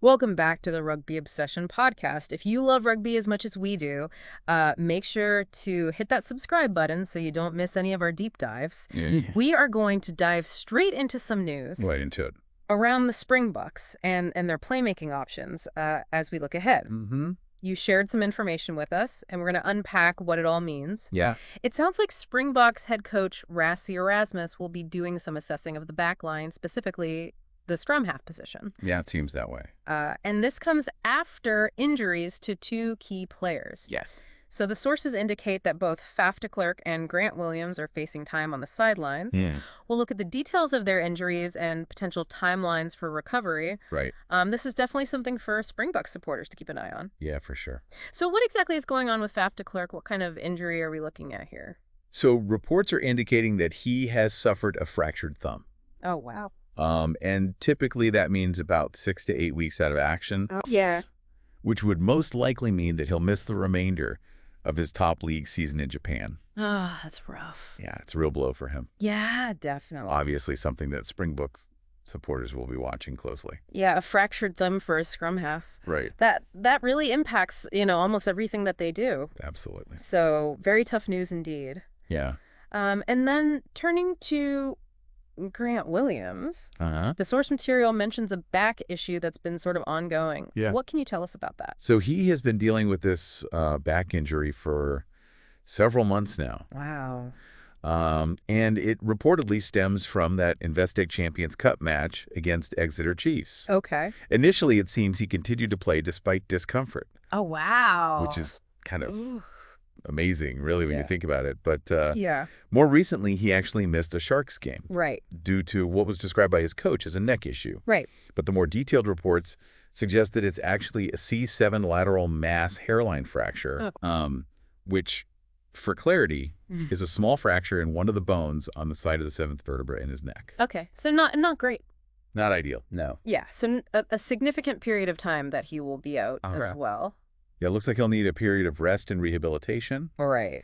Welcome back to the Rugby Obsession podcast. If you love rugby as much as we do, make sure to hit that subscribe button so you don't miss any of our deep dives. Yeah. We are going to dive straight into some news Right into it. around the Springboks and their playmaking options as we look ahead. Mm-hmm. You shared some information with us, and we're going to unpack what it all means. Yeah. It sounds like Springboks head coach Rassie Erasmus will be doing some assessing of the backline, specifically the scrum-half position. Yeah, it seems that way. And this comes after injuries to two key players. Yes. So the sources indicate that both Faf de Klerk and Grant Williams are facing time on the sidelines. Yeah. We'll look at the details of their injuries and potential timelines for recovery. Right. This is definitely something for Springbok supporters to keep an eye on. Yeah, for sure. So what exactly is going on with Faf de Klerk? What kind of injury are we looking at here? So reports are indicating that he has suffered a fractured thumb. Oh, wow. And typically that means about 6 to 8 weeks out of action. Oh, yeah. Which would most likely mean that he'll miss the remainder of his top league season in Japan. Ah, that's rough. Yeah, it's a real blow for him. Yeah, definitely. Obviously something that Springbok supporters will be watching closely. Yeah, a fractured thumb for a scrum half. Right. That really impacts, almost everything that they do. Absolutely. So very tough news indeed. Yeah. And then turning to Grant Williams, the source material mentions a back issue that's been sort of ongoing. Yeah. What can you tell us about that? So he has been dealing with this back injury for several months now. Wow. And it reportedly stems from that Investec Champions Cup match against Exeter Chiefs. Okay. Initially, it seems he continued to play despite discomfort. Oh, wow. Which is kind of Ooh. amazing, really, when you think about it. But Yeah. more recently, he actually missed a Sharks game. Right. Due to what was described by his coach as a neck issue. Right. But the more detailed reports suggest that it's actually a C7 lateral mass hairline fracture, which, for clarity, is a small fracture in one of the bones on the side of the seventh vertebra in his neck. Okay. So not great. Not ideal, no. Yeah. So a significant period of time that he will be out as well. Yeah, it looks like he'll need a period of rest and rehabilitation. Right.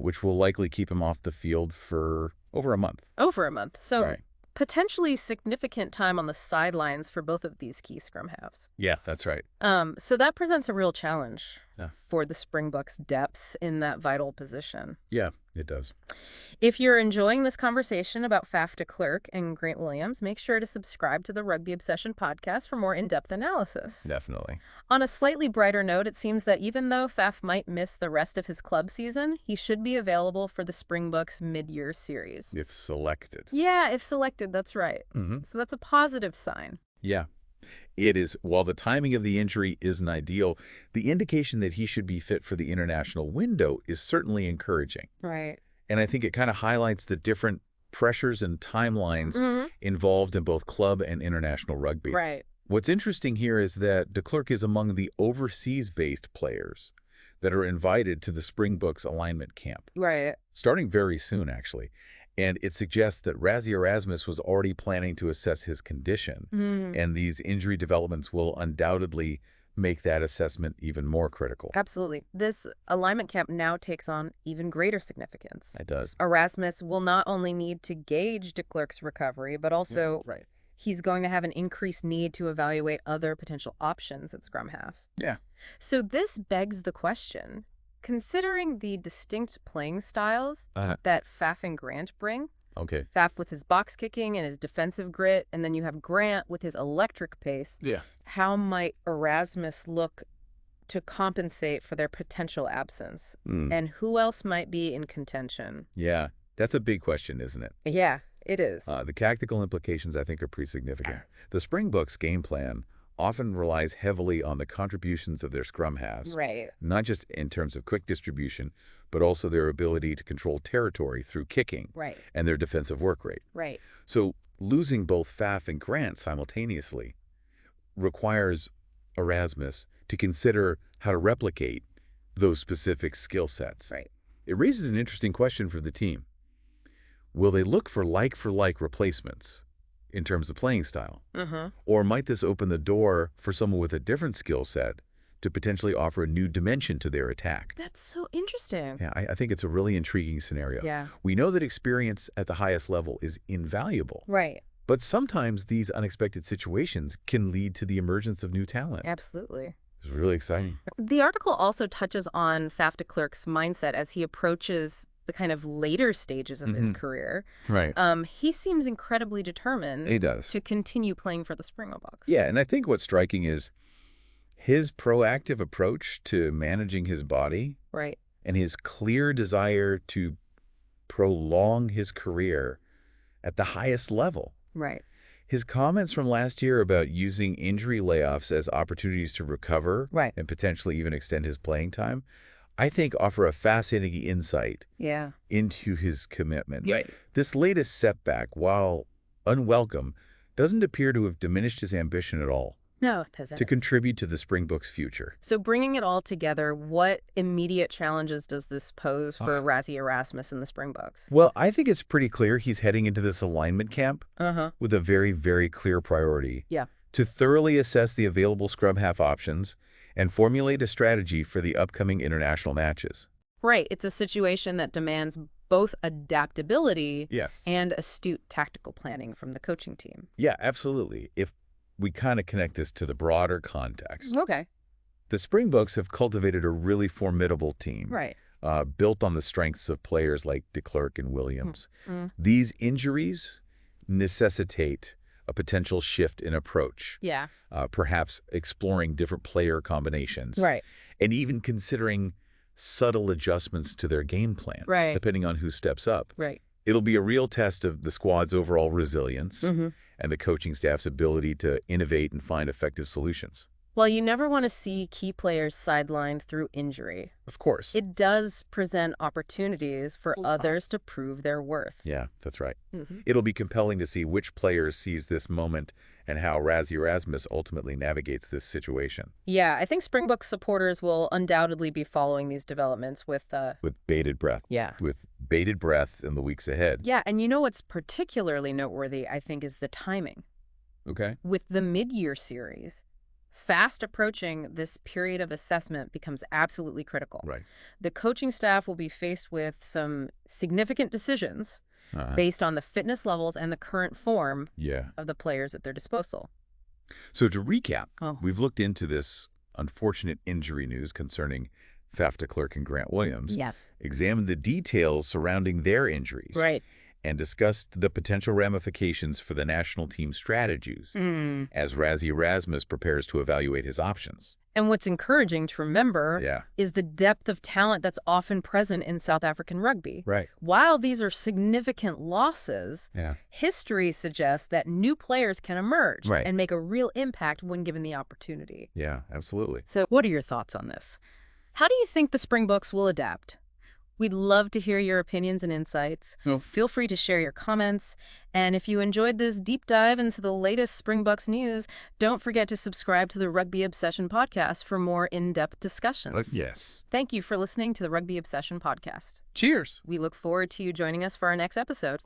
Which will likely keep him off the field for over a month. Over a month. So Right. potentially significant time on the sidelines for both of these key scrum halves. Yeah, that's right. So that presents a real challenge Yeah. for the Springboks' depth in that vital position. Yeah, it does. If you're enjoying this conversation about Faf de Klerk and Grant Williams, make sure to subscribe to the Rugby Obsession podcast for more in-depth analysis. Definitely. On a slightly brighter note, it seems that even though Faf might miss the rest of his club season, he should be available for the Springboks mid-year series. If selected. Yeah, if selected, that's right. So that's a positive sign. Yeah. It is. While the timing of the injury isn't ideal, the indication that he should be fit for the international window is certainly encouraging. Right. And I think it kind of highlights the different pressures and timelines involved in both club and international rugby. Right. What's interesting here is that de Klerk is among the overseas-based players that are invited to the Springboks alignment camp. Right. Starting very soon, actually. And it suggests that Rassie Erasmus was already planning to assess his condition. And these injury developments will undoubtedly make that assessment even more critical. Absolutely. This alignment camp now takes on even greater significance. It does. Erasmus will not only need to gauge de Klerk's recovery, but also he's going to have an increased need to evaluate other potential options at scrum half. Yeah. So this begs the question, considering the distinct playing styles that Faf and Grant bring, Okay. Faf with his box kicking and his defensive grit, and then you have Grant with his electric pace, Yeah. how might Erasmus look to compensate for their potential absence? And who else might be in contention? Yeah. That's a big question, isn't it? Yeah, it is. The tactical implications, I think, are pretty significant. The Springboks game plan often relies heavily on the contributions of their scrum halves. Right. Not just in terms of quick distribution, but also their ability to control territory through kicking Right. and their defensive work rate. Right. So losing both Faf and Grant simultaneously requires Erasmus to consider how to replicate those specific skill sets. Right. It raises an interesting question for the team. Will they look for like replacements in terms of playing style? Or might this open the door for someone with a different skill set to potentially offer a new dimension to their attack? That's so interesting. Yeah, I think it's a really intriguing scenario. Yeah. We know that experience at the highest level is invaluable. Right. But sometimes these unexpected situations can lead to the emergence of new talent. Absolutely. It's really exciting. The article also touches on Faf de Klerk's mindset as he approaches the kind of later stages of his career. Right. He seems incredibly determined He does. to continue playing for the Springboks. Yeah, and I think what's striking is his proactive approach to managing his body Right. and his clear desire to prolong his career at the highest level. Right. His comments from last year about using injury layoffs as opportunities to recover Right. and potentially even extend his playing time, I think offer a fascinating insight Yeah. into his commitment. Right. This latest setback, while unwelcome, doesn't appear to have diminished his ambition at all No, it doesn't. to contribute to the Springbok's future. So bringing it all together, what immediate challenges does this pose for Rassie Erasmus and the Springboks? Well, I think it's pretty clear he's heading into this alignment camp with a very, very clear priority. Yeah. To thoroughly assess the available scrum-half options and formulate a strategy for the upcoming international matches. Right. It's a situation that demands both adaptability Yes. and astute tactical planning from the coaching team. Yeah, absolutely. If we kind of connect this to the broader context, Okay. the Springboks have cultivated a really formidable team. Right. Built on the strengths of players like de Klerk and Williams. These injuries necessitate a potential shift in approach, Yeah. perhaps exploring different player combinations, Right. and even considering subtle adjustments to their game plan, Right. depending on who steps up. Right. It'll be a real test of the squad's overall resilience Mm-hmm. and the coaching staff's ability to innovate and find effective solutions. Well, you never want to see key players sidelined through injury. Of course. It does present opportunities for others to prove their worth. Yeah, that's right. Mm-hmm. It'll be compelling to see which players seize this moment and how Rassie Erasmus ultimately navigates this situation. Yeah, I think Springbok supporters will undoubtedly be following these developments with Bated breath. Yeah. With bated breath in the weeks ahead. Yeah, and you know what's particularly noteworthy, I think, is the timing. Okay. With the mid-year series, fast approaching this period of assessment becomes absolutely critical. Right. The coaching staff will be faced with some significant decisions based on the fitness levels and the current form Yeah. of the players at their disposal. So to recap, Oh. we've looked into this unfortunate injury news concerning Faf de Klerk and Grant Williams, Yes. examined the details surrounding their injuries, Right. and discussed the potential ramifications for the national team strategies as Rassie Erasmus prepares to evaluate his options. And what's encouraging to remember is the depth of talent that's often present in South African rugby. Right. While these are significant losses, history suggests that new players can emerge and make a real impact when given the opportunity. Yeah, absolutely. So what are your thoughts on this? How do you think the Springboks will adapt? We'd love to hear your opinions and insights. Feel free to share your comments. And if you enjoyed this deep dive into the latest Springboks news, don't forget to subscribe to the Rugby Obsession podcast for more in-depth discussions. Yes. Thank you for listening to the Rugby Obsession podcast. Cheers. We look forward to you joining us for our next episode.